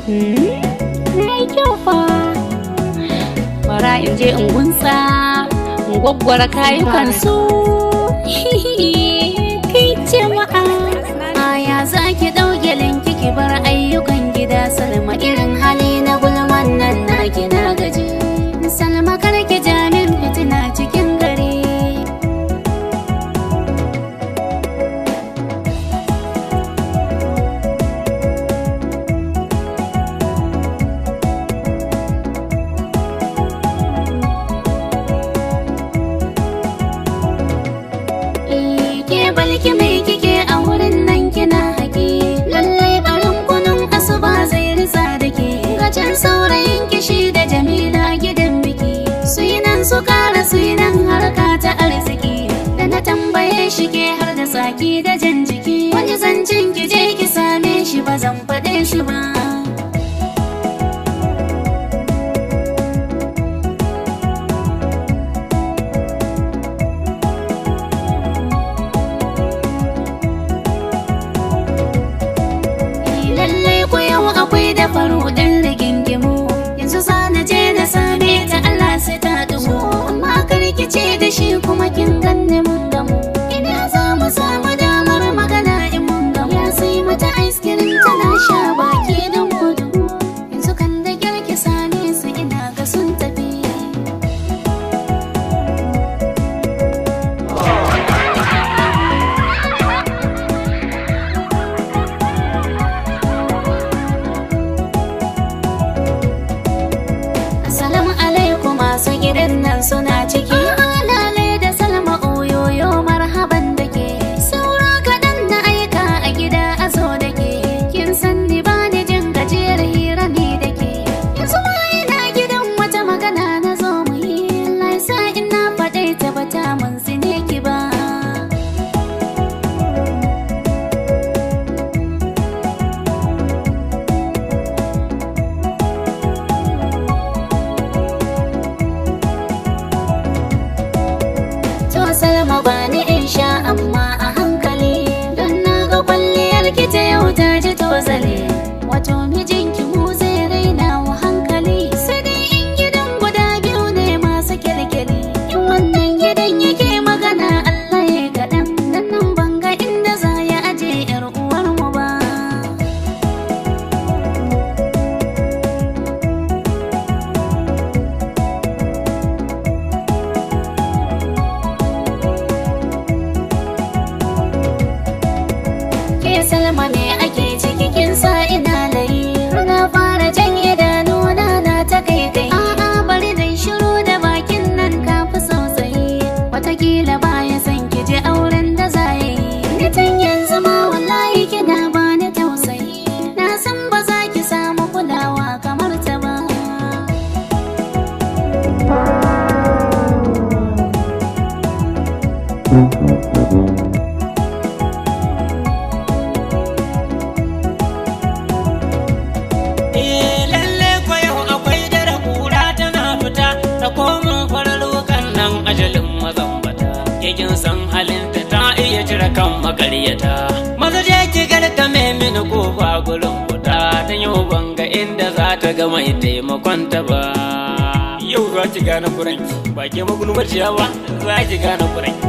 Na yi kyau fa. Bara in je in gunsa, in gwaggwara kayukan su. Kai jama'a. Aya za ki ɗauke linki ki bar ayyukan gida Salma irin hali na gulman nan naki na gaji. Salma kar ki jamin fitina cikin gari. Balki mai kike a wurin nan kina haƙi lallai barin kunun asuba zai ritsa da ke gacin saurayin kishi da Jamila gidan biki su yi nan su kara su yi nan harka ta arziki da na tambaye shi ke har da tsaki da jan jiki wani zancen ki je ki same shi ba zan faɗe shi ba. Akwai da faru ɗan rigingimu yanzu za na je na same ta Allah sai ta dumu amma karkice da shi kuma kin ganni mun gamu ina za mu samu damar magana in mun gamu ya sai mata ice cream tana sha baki da mudu yanzu kan da girki same su ina ga sun tafi. Masu gidan nan suna ciki halale da Salma oyoyo marhaban da ke saura kaɗan na aika a gida a zo da ke kin san ni ba ni jin gajiyar hira ni da ke yanzu ma ina gidan wata magana na zo mu yi Allah sa ina faɗai ta bata mun sine ki ba. Salma ba ni in sha amma a hankali don na ga kwalliyar ki ta yau ta ji tozali wato mijinki mu zai raina wa hankali sai dai in gidan guda biyu ne masu kyalkyali in wannan gidan yake magana Allah ya kaɗan dan nan ban ga inda za ya aje yar uwar mu ba. Salma me ake ciki kin sa ina layi na fara jan idanuna na ta kai kai a'a bari dai shiru da bakin nan kafi sosai watakila baya san ki je auren da za yi ni tun yanzu ma wallahi kina bani tausayi na san ba za ki samu kulawa kamar ta ba. Kin san halinta ta iya cire kan makaryata maza je ki garta mai mini kofa gurin fita ta yau banga inda za ta ga mai taimakon ta ba. Yau za ki gane kuranki ba ke magulmaciya ba za ki gane kuranki.